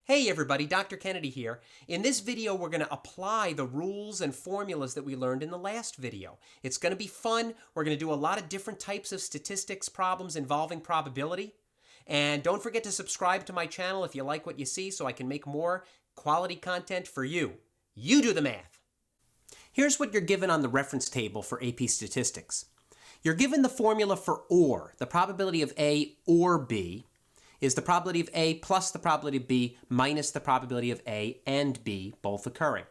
Hey everybody, Dr. Kennedy here. In this video, we're going to apply the rules and formulas that we learned in the last video. It's going to be fun. We're going to do a lot of different types of statistics problems involving probability. And don't forget to subscribe to my channel if you like what you see so I can make more quality content for you. You do the math. Here's what you're given on the reference table for AP Statistics. You're given the formula for OR, the probability of A or B, is the probability of A plus the probability of B minus the probability of A and B both occurring.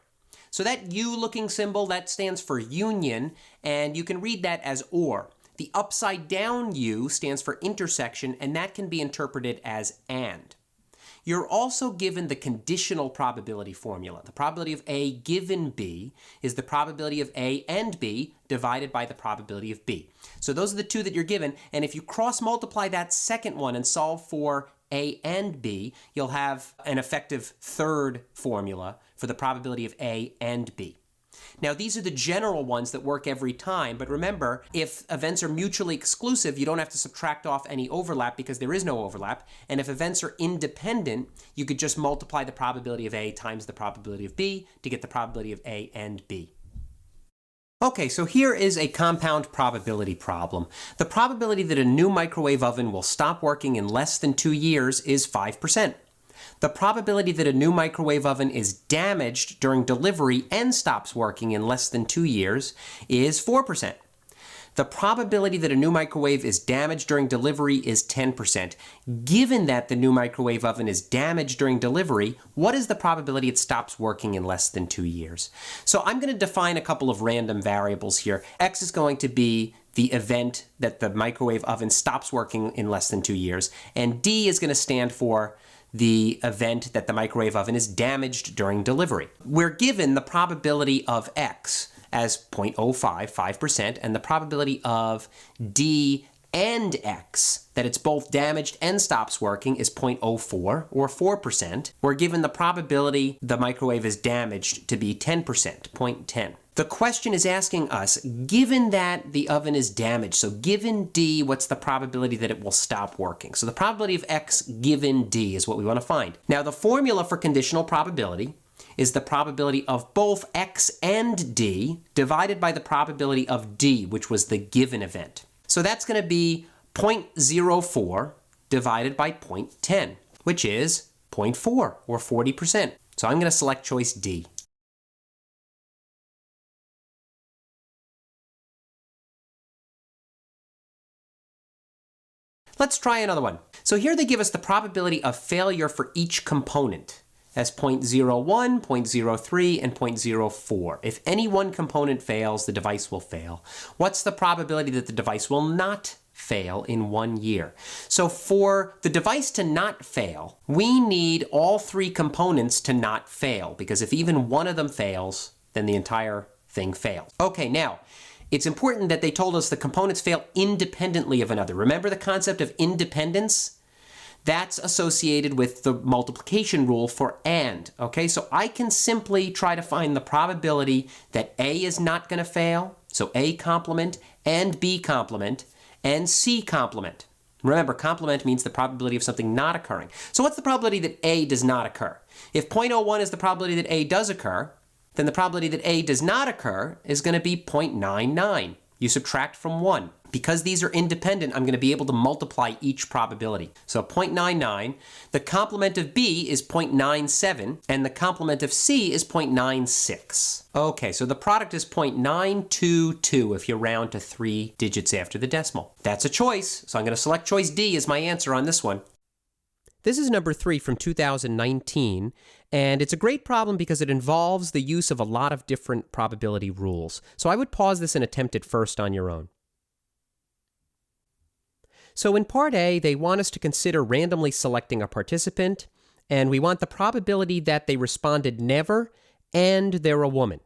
So that U-looking symbol, that stands for union, and you can read that as OR. The upside down U stands for intersection, and that can be interpreted as AND. You're also given the conditional probability formula. The probability of A given B is the probability of A and B divided by the probability of B. So those are the two that you're given, and if you cross multiply that second one and solve for A and B, you'll have an effective third formula for the probability of A and B. Now, these are the general ones that work every time, but remember, if events are mutually exclusive, you don't have to subtract off any overlap because there is no overlap, and if events are independent, you could just multiply the probability of A times the probability of B to get the probability of A and B. Okay, so here is a compound probability problem. The probability that a new microwave oven will stop working in less than 2 years is 5%. The probability that a new microwave oven is damaged during delivery and stops working in less than 2 years is 4%. The probability that a new microwave is damaged during delivery is 10%. Given that the new microwave oven is damaged during delivery, what is the probability it stops working in less than 2 years? So I'm going to define a couple of random variables here. X is going to be the event that the microwave oven stops working in less than 2 years, and D is going to stand for the event that the microwave oven is damaged during delivery. We're given the probability of X as 0.05, 5%, and the probability of D and X, that it's both damaged and stops working, is 0.04, or 4%. We're given the probability the microwave is damaged to be 10%, 0.10. The question is asking us, given that the oven is damaged, so given D, what's the probability that it will stop working? So the probability of X given D is what we want to find. Now, the formula for conditional probability is the probability of both X and D divided by the probability of D, which was the given event. So that's going to be 0.04 divided by 0.10, which is 0.4, or 40%. So I'm going to select choice D. Let's try another one. So here they give us the probability of failure for each component as 0.01, 0.03, and 0.04. If any one component fails, the device will fail. What's the probability that the device will not fail in 1 year? So for the device to not fail, we need all three components to not fail, because if even one of them fails, then the entire thing fails. Okay, now, it's important that they told us the components fail independently of another. Remember the concept of independence? That's associated with the multiplication rule for AND. Okay, so I can simply try to find the probability that A is not going to fail, so A complement, and B complement, and C complement. Remember, complement means the probability of something not occurring. So what's the probability that A does not occur? If 0.01 is the probability that A does occur, then the probability that A does not occur is going to be 0.99. You subtract from 1. Because these are independent, I'm going to be able to multiply each probability. So 0.99, the complement of B is 0.97, and the complement of C is 0.96. Okay, so the product is 0.922 if you round to 3 digits after the decimal. That's a choice, so I'm going to select choice D as my answer on this one. This is number 3 from 2019, and it's a great problem because it involves the use of a lot of different probability rules. So I would pause this and attempt it first on your own. So in part A, they want us to consider randomly selecting a participant, and we want the probability that they responded never and they're a woman.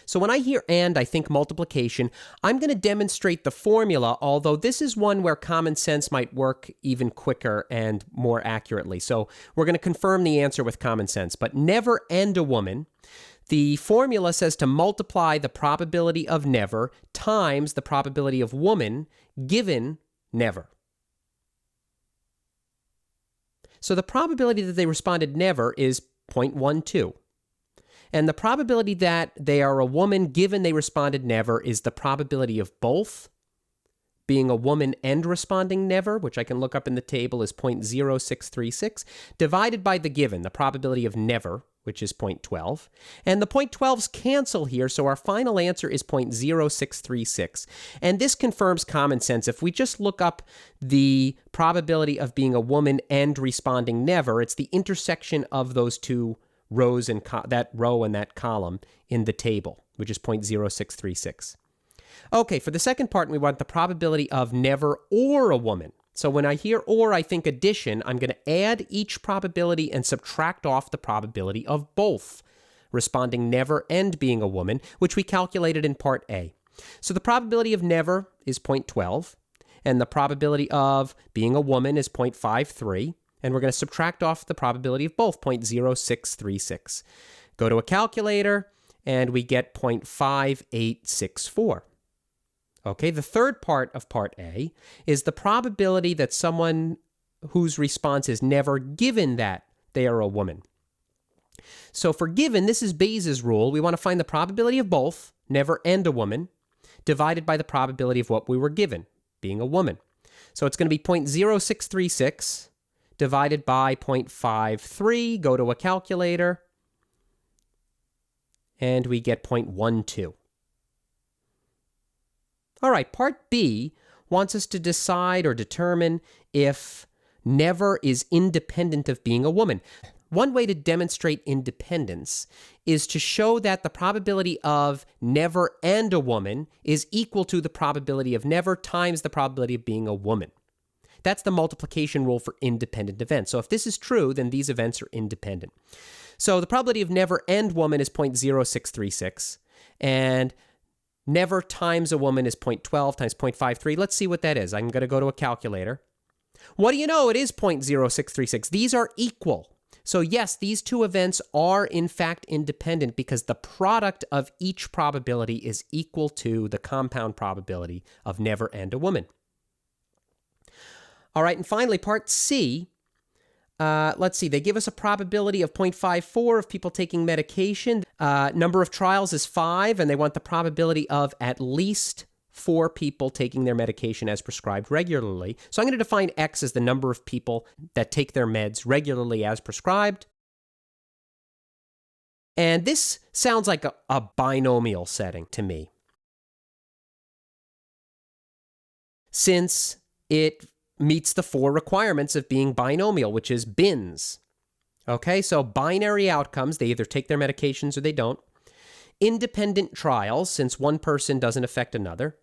So when I hear and, I think multiplication. I'm going to demonstrate the formula, although this is one where common sense might work even quicker and more accurately. So we're going to confirm the answer with common sense. But never and a woman, the formula says to multiply the probability of never times the probability of woman given never. So the probability that they responded never is 0.12. And the probability that they are a woman given they responded never is the probability of both being a woman and responding never, which I can look up in the table is 0.0636, divided by the given, the probability of never, which is 0.12. And the 0.12s cancel here, so our final answer is 0.0636. And this confirms common sense. If we just look up the probability of being a woman and responding never, it's the intersection of those two rows and that row and that column in the table, which is 0.0636. Okay, for the second part, we want the probability of never or a woman. So when I hear or, I think addition. I'm going to add each probability and subtract off the probability of both responding never and being a woman, which we calculated in part A. So the probability of never is 0.12, and the probability of being a woman is 0.53, and we're going to subtract off the probability of both, 0.0636. Go to a calculator, and we get 0.5864. Okay, the third part of part A is the probability that someone whose response is never given that they are a woman. So for given, this is Bayes' rule. We want to find the probability of both, never and a woman, divided by the probability of what we were given, being a woman. So it's going to be 0.0636 divided by 0.53. Go to a calculator, and we get 0.12. All right, part B wants us to decide or determine if never is independent of being a woman. One way to demonstrate independence is to show that the probability of never and a woman is equal to the probability of never times the probability of being a woman. That's the multiplication rule for independent events. So if this is true, then these events are independent. So the probability of never and woman is 0.0636, and never times a woman is 0.12 times 0.53. Let's see what that is. I'm going to go to a calculator. What do you know? It is 0.0636. These are equal. So yes, these two events are in fact independent because the product of each probability is equal to the compound probability of never and a woman. All right, and finally, part C. Let's see, they give us a probability of 0.54 of people taking medication. Number of trials is 5, and they want the probability of at least 4 people taking their medication as prescribed regularly. So I'm going to define X as the number of people that take their meds regularly as prescribed. And this sounds like a binomial setting to me, since it meets the 4 requirements of being binomial, which is bins. Okay, so binary outcomes, they either take their medications or they don't. Independent trials, since one person doesn't affect another.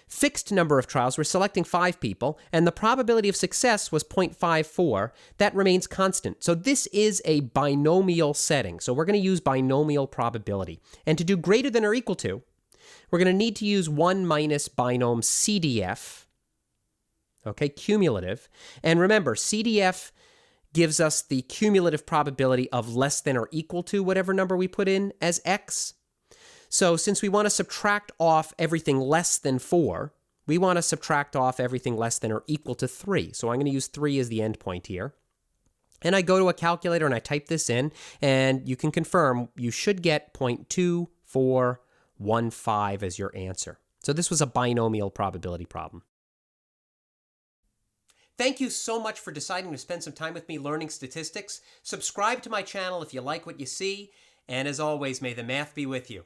Fixed number of trials, we're selecting 5 people, and the probability of success was 0.54. That remains constant. So this is a binomial setting. So we're going to use binomial probability. And to do greater than or equal to, we're going to need to use 1 minus binom CDF. Okay, cumulative. And remember, CDF gives us the cumulative probability of less than or equal to whatever number we put in as X. So since we want to subtract off everything less than 4, we want to subtract off everything less than or equal to 3. So I'm going to use 3 as the endpoint here. And I go to a calculator and I type this in, and you can confirm you should get 0.2415 as your answer. So this was a binomial probability problem. Thank you so much for deciding to spend some time with me learning statistics. Subscribe to my channel if you like what you see. And as always, may the math be with you.